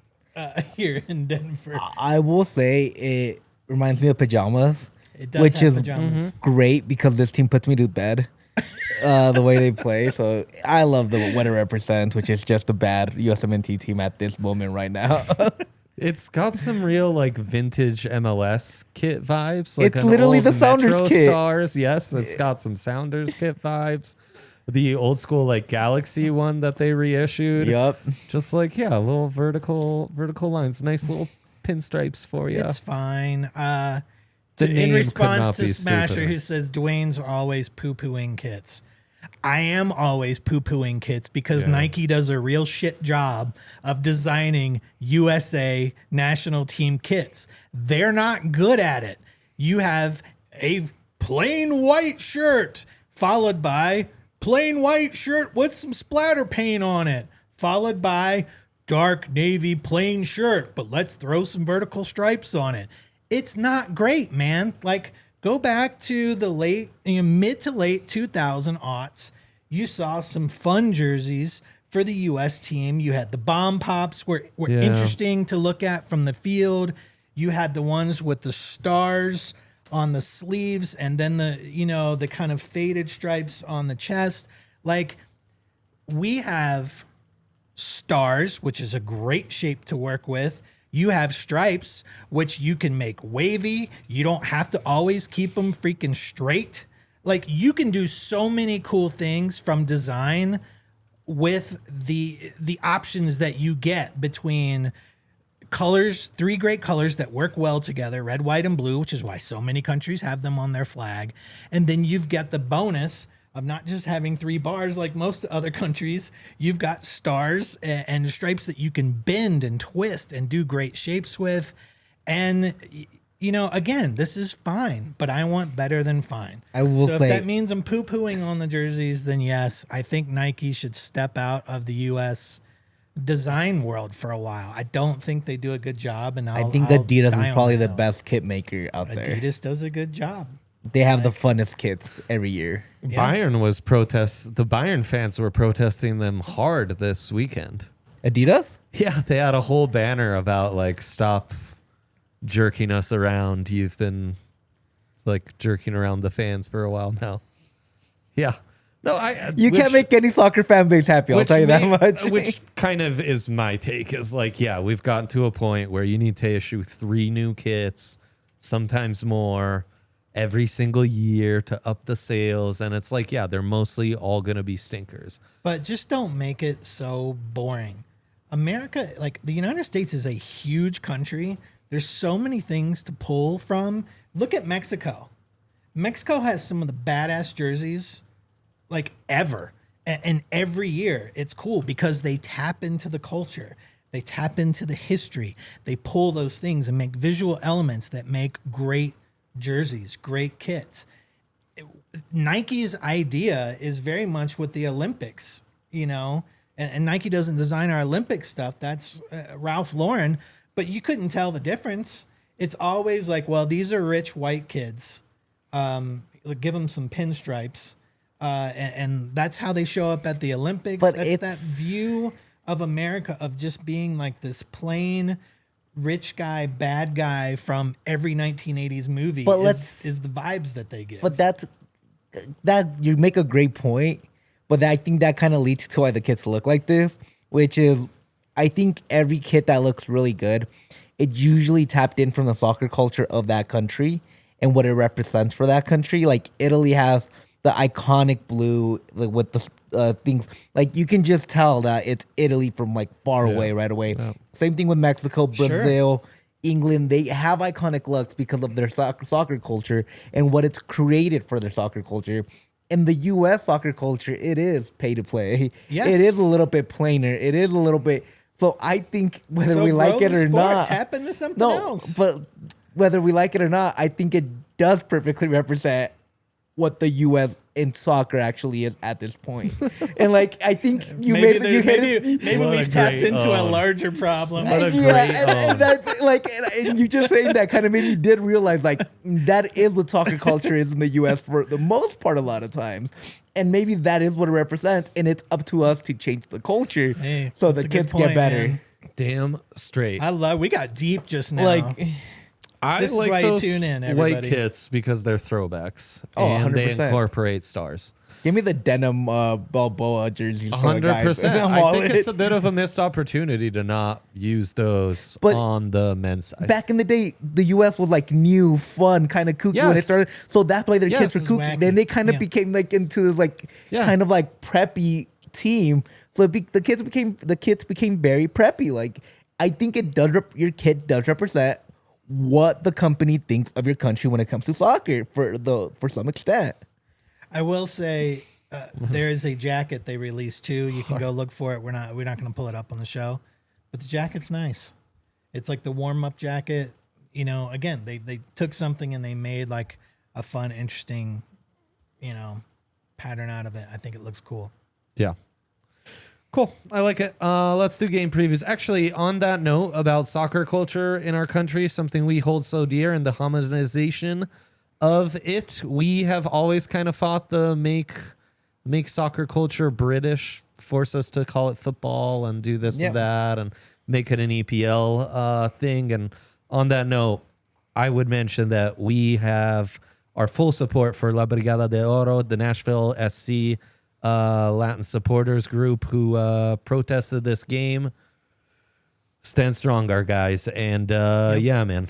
[SPEAKER 3] here in Denver.
[SPEAKER 2] I will say it reminds me of pajamas,
[SPEAKER 3] It does
[SPEAKER 2] which
[SPEAKER 3] have
[SPEAKER 2] is
[SPEAKER 3] pajamas.
[SPEAKER 2] great because this team puts me to bed. The way they play, so I love what it represents, which is just a bad USMNT team at this moment right now.
[SPEAKER 1] It's got some real like vintage MLS kit vibes. Like
[SPEAKER 2] It's literally
[SPEAKER 1] old
[SPEAKER 2] the Sounders
[SPEAKER 1] Metro
[SPEAKER 2] kit.
[SPEAKER 1] Stars. Yes, it's got some Sounders kit vibes. The old school like Galaxy one that they reissued.
[SPEAKER 2] Yup.
[SPEAKER 1] Just like little vertical lines, nice little pinstripes for you.
[SPEAKER 3] It's fine.
[SPEAKER 1] The
[SPEAKER 3] In
[SPEAKER 1] name could
[SPEAKER 3] response
[SPEAKER 1] not
[SPEAKER 3] to
[SPEAKER 1] be
[SPEAKER 3] Smasher,
[SPEAKER 1] stupider.
[SPEAKER 3] who says Duane's always poo-pooing kits. I am always poo-pooing kits because Nike does a real shit job of designing USA national team kits. They're not good at it. You have a plain white shirt followed by plain white shirt with some splatter paint on it, followed by dark navy plain shirt, but let's throw some vertical stripes on it. It's not great, man. Like, go back to the mid to late 2000 aughts. You saw some fun jerseys for the U.S. team. You had the bomb pops were interesting to look at from the field. You had the ones with the stars on the sleeves and then the kind of faded stripes on the chest. Like, we have stars, which is a great shape to work with. You have stripes, which you can make wavy. You don't have to always keep them freaking straight. Like, you can do so many cool things from design with the options that you get between colors, 3 great colors that work well together, red, white, and blue, which is why so many countries have them on their flag. And then you've got the bonus of not just having 3 bars like most other countries. You've got stars and stripes that you can bend and twist and do great shapes with. And, again, this is fine, but I want better than fine.
[SPEAKER 2] I will
[SPEAKER 3] so
[SPEAKER 2] say-
[SPEAKER 3] if that means I'm poo-pooing on the jerseys, then yes, I think Nike should step out of the U.S. design world for a while. I don't think they do a good job, and
[SPEAKER 2] I think
[SPEAKER 3] I'll
[SPEAKER 2] Adidas
[SPEAKER 3] die
[SPEAKER 2] is
[SPEAKER 3] on
[SPEAKER 2] probably
[SPEAKER 3] that
[SPEAKER 2] the
[SPEAKER 3] hill.
[SPEAKER 2] best kit maker out there.
[SPEAKER 3] Adidas does a good job.
[SPEAKER 2] They have the funnest kits every year.
[SPEAKER 1] Bayern was the Bayern fans were protesting them hard this weekend.
[SPEAKER 2] Adidas?
[SPEAKER 1] Yeah, they had a whole banner about like stop jerking us around. You've been like jerking around the fans for a while now. Yeah. No,
[SPEAKER 2] You can't make any soccer fan base happy, I'll tell you that much.
[SPEAKER 1] Which kind of is my take, is like, yeah, we've gotten to a point where you need to issue 3 new kits, sometimes more, every single year to up the sales. And it's like, yeah, they're mostly all going to be stinkers.
[SPEAKER 3] But just don't make it so boring. America, like the United States, is a huge country. There's so many things to pull from. Look at Mexico. Mexico has some of the badass jerseys like ever. And every year it's cool because they tap into the culture. They tap into the history. They pull those things and make visual elements that make great jerseys, great kits. Nike's idea is very much with the Olympics, and Nike doesn't design our Olympic stuff. That's Ralph Lauren, but you couldn't tell the difference. It's always like, well, these are rich white kids. Give them some pinstripes. And that's how they show up at the Olympics.
[SPEAKER 2] But
[SPEAKER 3] that's
[SPEAKER 2] it's
[SPEAKER 3] that view of America of just being like this plain rich guy, bad guy from every 1980s movie.
[SPEAKER 2] But
[SPEAKER 3] is the vibes that they give.
[SPEAKER 2] But that you make a great point, but I think that kind of leads to why the kits look like this, which is I think every kit that looks really good, it usually tapped in from the soccer culture of that country and what it represents for that country. Like Italy has the iconic blue with the things, like you can just tell that it's Italy from like far away right away. Yeah. Same thing with Mexico, Brazil, England. They have iconic looks because of their soccer culture and what it's created for their soccer culture. In the U.S. soccer culture, it is pay to play. Yes. It is a little bit plainer. It is a little bit. So I think whether we like it or not,
[SPEAKER 3] tap into something else.
[SPEAKER 2] But whether we like it or not, I think it does perfectly represent what the U.S. in soccer actually is at this point. And like, I think you hit it.
[SPEAKER 3] Maybe
[SPEAKER 1] What a
[SPEAKER 3] we've tapped
[SPEAKER 1] great
[SPEAKER 3] into a
[SPEAKER 1] own.
[SPEAKER 3] larger problem.
[SPEAKER 1] What a
[SPEAKER 2] Yeah,
[SPEAKER 1] great
[SPEAKER 2] and that, like, and you just saying that kind of made me did realize like that is what soccer culture is in the U.S. for the most part a lot of times, and maybe that is what it represents, and it's up to us to change the culture
[SPEAKER 3] Hey,
[SPEAKER 2] so
[SPEAKER 3] that's
[SPEAKER 2] the
[SPEAKER 3] a good
[SPEAKER 2] kids
[SPEAKER 3] point,
[SPEAKER 2] get better.
[SPEAKER 3] man.
[SPEAKER 1] Damn straight.
[SPEAKER 3] We got deep just now.
[SPEAKER 2] Like,
[SPEAKER 1] I
[SPEAKER 3] This is
[SPEAKER 1] like
[SPEAKER 3] why you
[SPEAKER 1] those
[SPEAKER 3] tune in,
[SPEAKER 1] white
[SPEAKER 3] everybody.
[SPEAKER 1] kits because they're throwbacks.
[SPEAKER 2] Oh,
[SPEAKER 1] and they
[SPEAKER 2] 100%.
[SPEAKER 1] incorporate stars.
[SPEAKER 2] give me the denim Balboa jerseys. for the guys.
[SPEAKER 1] 100%.
[SPEAKER 2] I'm
[SPEAKER 1] I
[SPEAKER 2] all
[SPEAKER 1] think
[SPEAKER 2] in.
[SPEAKER 1] it's a bit of a missed opportunity to not use those
[SPEAKER 2] But
[SPEAKER 1] on the men's side.
[SPEAKER 2] Back in the day, the U.S. was like new, fun, kind of kooky when it
[SPEAKER 1] Yes.
[SPEAKER 2] started. So that's why their kids
[SPEAKER 1] Yes.
[SPEAKER 2] were kooky.
[SPEAKER 3] Wacky.
[SPEAKER 2] Then they kind of
[SPEAKER 3] Yeah.
[SPEAKER 2] became like into this like
[SPEAKER 1] Yeah.
[SPEAKER 2] kind of like preppy team. So the kids became very preppy. Like I think it does. Your kid does represent what the company thinks of your country when it comes to soccer for some extent.
[SPEAKER 3] I will say there is a jacket they released too. You can go look for it. We're not going to pull it up on the show, but the jacket's nice. It's like the warm up jacket. You know, again, they took something and they made like a fun, interesting, pattern out of it. I think it looks cool.
[SPEAKER 1] Yeah. Cool. I like it. Let's do game previews. Actually, on that note about soccer culture in our country, something we hold so dear and the homogenization of it, we have always kind of fought the make soccer culture British, force us to call it football and do this
[SPEAKER 2] Yeah.
[SPEAKER 1] and that and make it an EPL thing. And on that note, I would mention that we have our full support for La Brigada de Oro, the Nashville SC Latin supporters group who protested this game. Stand strong, our guys. And yeah, man,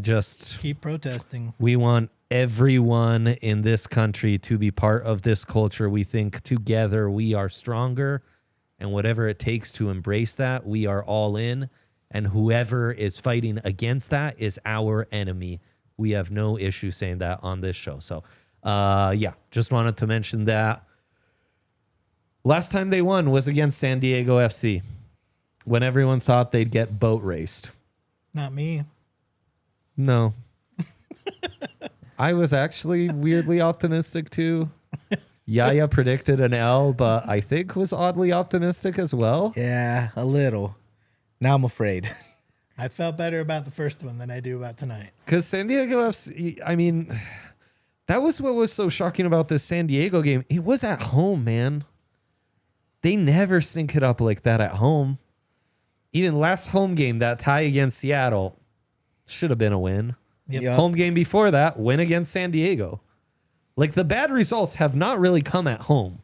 [SPEAKER 1] just
[SPEAKER 3] Keep protesting.
[SPEAKER 1] we want everyone in this country to be part of this culture. We think together we are stronger, and whatever it takes to embrace that, we are all in. And whoever is fighting against that is our enemy. We have no issue saying that on this show. So, yeah, just wanted to mention that. Last time they won was against San Diego FC when everyone thought they'd get boat raced.
[SPEAKER 3] Not me.
[SPEAKER 1] No. I was actually weirdly optimistic too. Yaya predicted an L, but I think was oddly optimistic as well.
[SPEAKER 2] Yeah, a little. Now I'm afraid.
[SPEAKER 3] I felt better about the first one than I do about tonight.
[SPEAKER 1] Because San Diego FC, I mean, that was what was so shocking about this San Diego game. It was at home, man. They never stink it up like that at home. Even last home game, that tie against Seattle, should have been a win.
[SPEAKER 3] Yep.
[SPEAKER 2] Yeah.
[SPEAKER 1] Home game before that, win against San Diego. Like the bad results have not really come at home,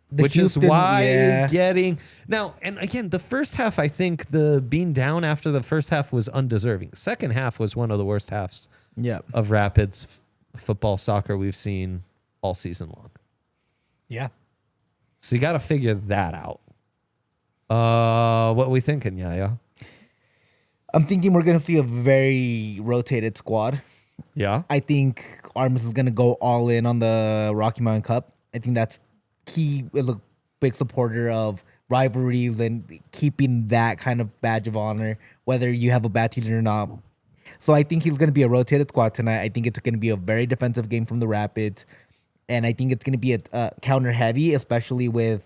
[SPEAKER 1] which
[SPEAKER 2] Houston,
[SPEAKER 1] is why
[SPEAKER 2] yeah.
[SPEAKER 1] you're getting now. And again, the first half, I think the being down after the first half was undeserving. Second half was one of the worst halves
[SPEAKER 2] Yeah.
[SPEAKER 1] of Rapids football soccer we've seen all season long.
[SPEAKER 3] Yeah.
[SPEAKER 1] So you got to figure that out. What we thinking, Yaya?
[SPEAKER 2] I'm thinking we're gonna see a very rotated squad.
[SPEAKER 1] Yeah.
[SPEAKER 2] I think Armas is going to go all in on the Rocky Mountain Cup. I think that's key. Is a big supporter of rivalries and keeping that kind of badge of honor, whether you have a bad season or not. So I think he's going to be a rotated squad tonight. I think it's going to be a very defensive game from the Rapids. And I think it's going to be a counter heavy, especially with,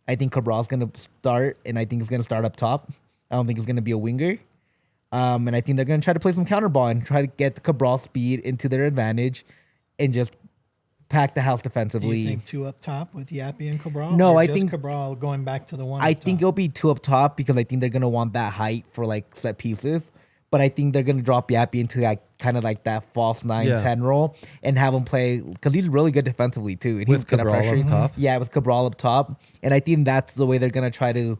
[SPEAKER 2] I think Cabral's going to start, and I think he's going to start up top. I don't think he's going to be a winger. And I think they're going to try to play some counter ball and try to get Cabral speed into their advantage and just pack the house
[SPEAKER 3] Do
[SPEAKER 2] defensively.
[SPEAKER 3] you think two up top with Yappy and Cabral?
[SPEAKER 2] No,
[SPEAKER 3] Or
[SPEAKER 2] I
[SPEAKER 3] just
[SPEAKER 2] think-
[SPEAKER 3] Cabral going back to the one.
[SPEAKER 2] I
[SPEAKER 3] up
[SPEAKER 2] think
[SPEAKER 3] top?
[SPEAKER 2] it'll be two up top because I think they're going to want that height for like set pieces. But I think they're going to drop Yappy into like kind of like that false 9-10 role and have him play because he's really good defensively too. And
[SPEAKER 1] With
[SPEAKER 2] he's gonna
[SPEAKER 1] Cabral
[SPEAKER 2] pressure.
[SPEAKER 1] up top?
[SPEAKER 2] Yeah, with Cabral up top. And I think that's the way they're going to try to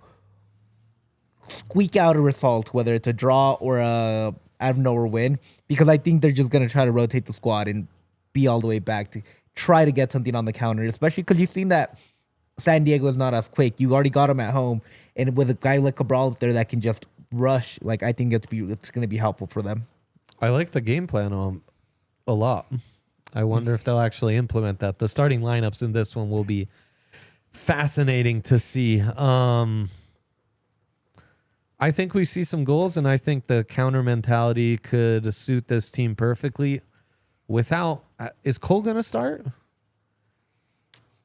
[SPEAKER 2] squeak out a result, whether it's a draw or a out of nowhere win, because I think they're just going to try to rotate the squad and be all the way back to try to get something on the counter, especially because you've seen that San Diego is not as quick. You already got them at home, and with a guy like Cabral up there that can just rush, like I think it's going to be helpful for them.
[SPEAKER 1] I like the game plan a lot. I wonder if they'll actually implement that. The starting lineups in this one will be fascinating to see. I think we see some goals, and I think the counter mentality could suit this team perfectly. Without, is Cole going to start?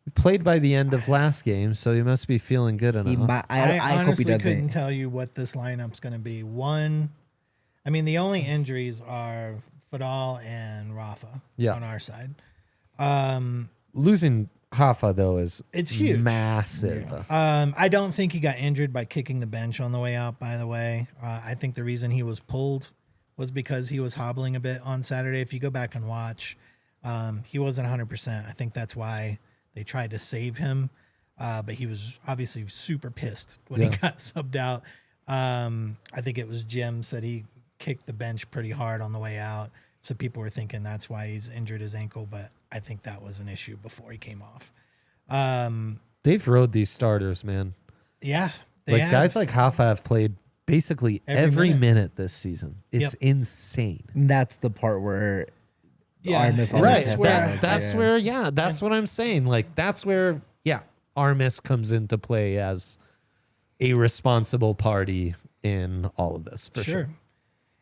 [SPEAKER 1] He played by the end of last game, so he must be feeling good enough.
[SPEAKER 3] I
[SPEAKER 2] hope he
[SPEAKER 3] honestly
[SPEAKER 2] doesn't.
[SPEAKER 3] couldn't tell you what this lineup's going to be. The only injuries are Fadal and Rafa on our side.
[SPEAKER 1] Losing Hafa, though, is
[SPEAKER 3] It's huge.
[SPEAKER 1] Massive.
[SPEAKER 3] I don't think he got injured by kicking the bench on the way out, by the way. I think the reason he was pulled was because he was hobbling a bit on Saturday. If you go back and watch, he wasn't 100%. I think that's why they tried to save him. But he was obviously super pissed when he got subbed out. I think it was Jim said he kicked the bench pretty hard on the way out. So people were thinking that's why he's injured his ankle, but I think that was an issue before he came off.
[SPEAKER 1] They've rode these starters, man.
[SPEAKER 3] Yeah.
[SPEAKER 1] Guys like Hafa have played basically every minute this season. It's insane.
[SPEAKER 2] And that's the part where Armis
[SPEAKER 1] Right.
[SPEAKER 2] that's
[SPEAKER 1] That's what I'm saying. Like, that's where, Armis comes into play as a responsible party in all of this, for sure.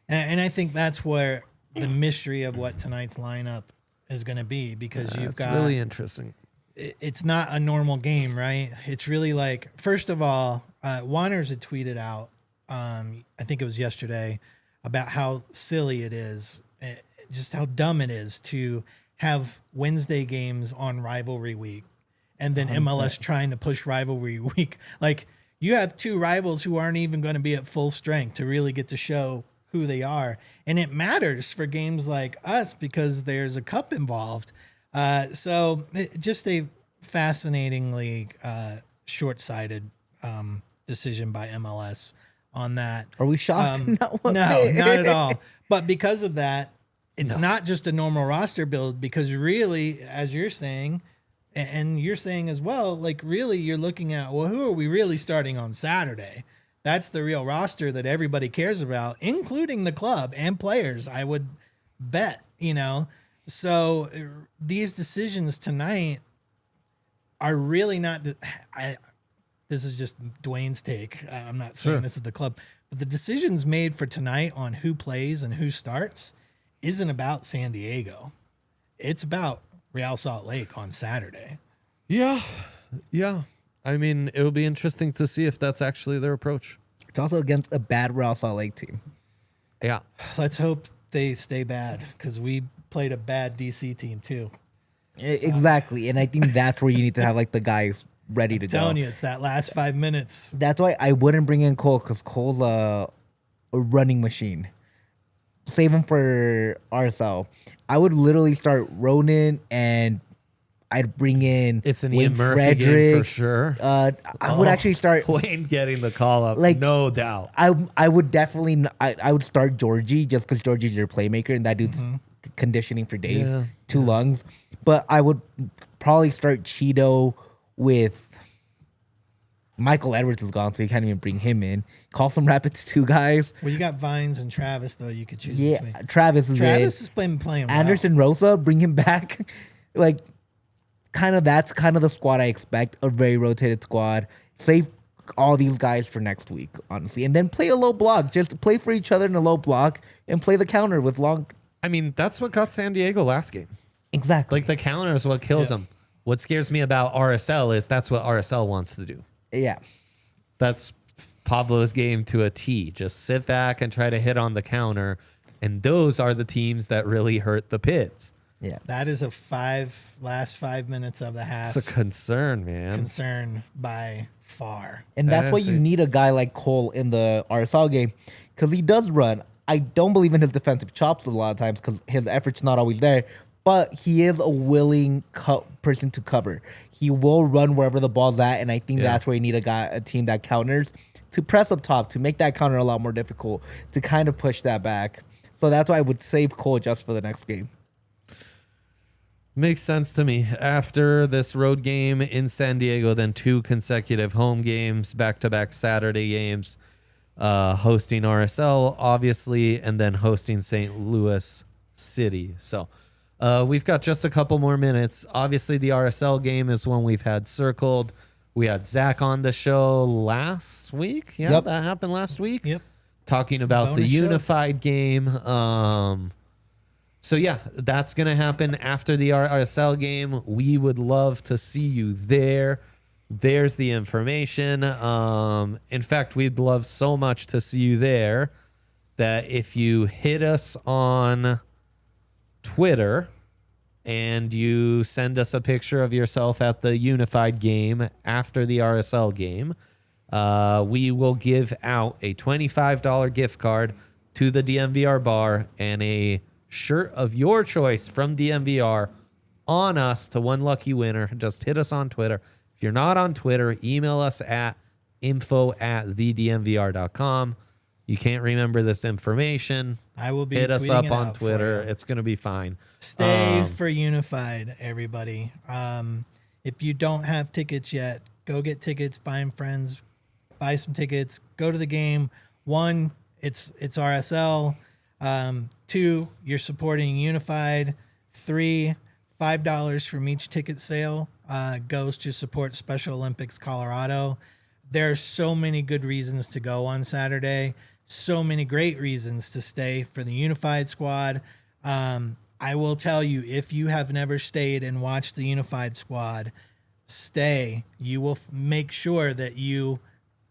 [SPEAKER 3] And I think that's where the mystery of what tonight's lineup is going to be, because you've got
[SPEAKER 1] really interesting.
[SPEAKER 3] It's not a normal game, right? It's really like, first of all, Wanners had tweeted out, I think it was yesterday, about how silly it is, just how dumb it is to have Wednesday games on rivalry week and then MLS trying to push rivalry week. Like, you have two rivals who aren't even going to be at full strength to really get to show who they are. And it matters for games like us because there's a cup involved. So just a fascinatingly short-sighted decision by MLS on that.
[SPEAKER 2] Are we shocked?
[SPEAKER 3] No, not at all. But because of that, it's not just a normal roster build, because really, as you're saying, and you're saying as well, like, really you're looking at, well, who are we really starting on Saturday? That's the real roster that everybody cares about, including the club and players, I would bet, So these decisions tonight are really not. This is just Duane's take. I'm not saying this is the club, but the decisions made for tonight on who plays and who starts isn't about San Diego. It's about Real Salt Lake on Saturday.
[SPEAKER 1] Yeah. I mean, it will be interesting to see if that's actually their approach.
[SPEAKER 2] It's also against a bad Real Salt Lake team.
[SPEAKER 1] Yeah.
[SPEAKER 3] Let's hope they stay bad, because we played a bad DC team too.
[SPEAKER 2] Exactly. And I think that's where you need to have like the guys ready to go.
[SPEAKER 3] I'm telling you, it's that last 5 minutes.
[SPEAKER 2] That's why I wouldn't bring in Cole, because Cole's a running machine. Save him for RSL. I would literally start Ronan, and I'd bring in
[SPEAKER 1] It's an
[SPEAKER 2] Wayne
[SPEAKER 1] Ian Murphy
[SPEAKER 2] Frederick.
[SPEAKER 1] game for sure.
[SPEAKER 2] I would actually start
[SPEAKER 1] Wayne getting the call up,
[SPEAKER 2] Like,
[SPEAKER 1] no doubt.
[SPEAKER 2] I would definitely I would start Georgie, just because Georgie's your playmaker and that dude's conditioning for days,
[SPEAKER 1] Yeah.
[SPEAKER 2] 2 lungs. But I would probably start Cheeto with Michael Edwards is gone, so you can't even bring him in. Call some Rapids 2 guys.
[SPEAKER 3] Well, you got Vines and Travis, though. You could choose
[SPEAKER 2] Yeah,
[SPEAKER 3] between.
[SPEAKER 2] Travis is
[SPEAKER 3] Playing well.
[SPEAKER 2] Anderson Rosa, bring him back. Like, that's kind of the squad I expect, a very rotated squad. Save all these guys for next week, honestly. And then play a low block. Just play for each other in a low block and play the counter with long.
[SPEAKER 1] I mean, that's what got San Diego last game.
[SPEAKER 2] Exactly.
[SPEAKER 1] Like, the counter is what kills them. What scares me about RSL is that's what RSL wants to do.
[SPEAKER 2] Yeah.
[SPEAKER 1] That's Pablo's game to a T. Just sit back and try to hit on the counter. And those are the teams that really hurt the Pids.
[SPEAKER 2] Yeah.
[SPEAKER 3] That is last 5 minutes of the half.
[SPEAKER 1] It's a concern, man.
[SPEAKER 3] Concern by far.
[SPEAKER 2] And that's why you need a guy like Cole in the RSL game, because he does run. I don't believe in his defensive chops a lot of times because his effort's not always there, but he is a willing person to cover. He will run wherever the ball's at, and I think that's where you need a team that counters, to press up top, to make that counter a lot more difficult, to kind of push that back. So that's why I would save Cole just for the next game.
[SPEAKER 1] Makes sense to me. After this road game in San Diego, then 2 consecutive home games, back-to-back Saturday games, hosting RSL, obviously, and then hosting St. Louis City. So we've got just a couple more minutes. Obviously, the RSL game is one we've had circled. We had Zach on the show last week. Yeah,
[SPEAKER 2] Yep.
[SPEAKER 1] that happened last week.
[SPEAKER 3] Yep.
[SPEAKER 1] Talking about the
[SPEAKER 3] Bonus show.
[SPEAKER 1] unified game. So yeah, that's going to happen after the RSL game. We would love to see you there. There's the information. In fact, we'd love so much to see you there that if you hit us on Twitter and you send us a picture of yourself at the unified game after the RSL game, we will give out a $25 gift card to the DNVR bar and a shirt of your choice from DNVR on us to one lucky winner. Just hit us on Twitter. If you're not on Twitter, email us at info@thednvr.com. You can't remember this information.
[SPEAKER 3] I will be
[SPEAKER 1] Hit us
[SPEAKER 3] tweeting
[SPEAKER 1] up
[SPEAKER 3] it
[SPEAKER 1] on
[SPEAKER 3] out for
[SPEAKER 1] Twitter.
[SPEAKER 3] you.
[SPEAKER 1] It's going to be fine.
[SPEAKER 3] Stay for Unified, everybody. If you don't have tickets yet, go get tickets, find friends, buy some tickets, go to the game. 1, it's RSL. 2, you're supporting Unified. 3, $5 from each ticket sale goes to support Special Olympics Colorado. There are so many good reasons to go on Saturday. So many great reasons to stay for the Unified squad. I will tell you, if you have never stayed and watched the Unified squad, stay. You will make sure that you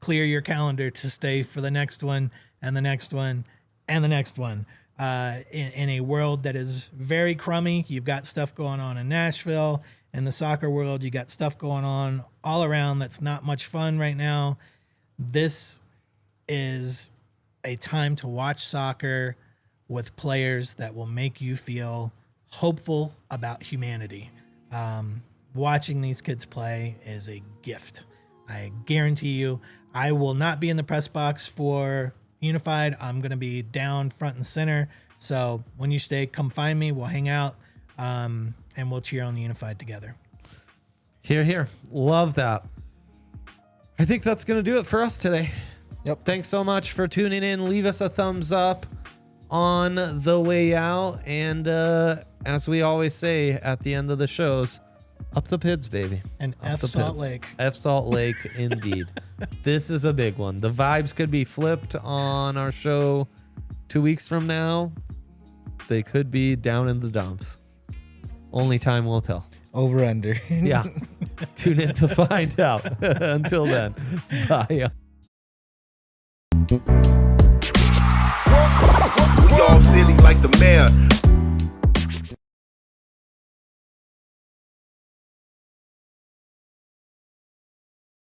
[SPEAKER 3] clear your calendar to stay for the next one and the next one and the next one. In a world that is very crummy, you've got stuff going on in Nashville. In the soccer world, you got stuff going on all around that's not much fun right now. This is a time to watch soccer with players that will make you feel hopeful about humanity. Watching these kids play is a gift. I guarantee you, I will not be in the press box for Unified. I'm going to be down front and center. So when you stay, come find me. We'll hang out and we'll cheer on the Unified together.
[SPEAKER 1] Here, here. Love that. I think that's going to do it for us today.
[SPEAKER 2] Yep.
[SPEAKER 1] Thanks so much for tuning in. Leave us a thumbs up on the way out. And as we always say at the end of the shows, up the Pids, baby.
[SPEAKER 3] And
[SPEAKER 1] Up
[SPEAKER 3] F
[SPEAKER 1] the
[SPEAKER 3] Salt
[SPEAKER 1] Pids.
[SPEAKER 3] Lake.
[SPEAKER 1] F Salt Lake, indeed. This is a big one. The vibes could be flipped on our show 2 weeks from now. They could be down in the dumps. Only time will tell.
[SPEAKER 2] Over under.
[SPEAKER 1] Yeah. Tune in to find out. Until then, bye.
[SPEAKER 4] We all silly like the mayor.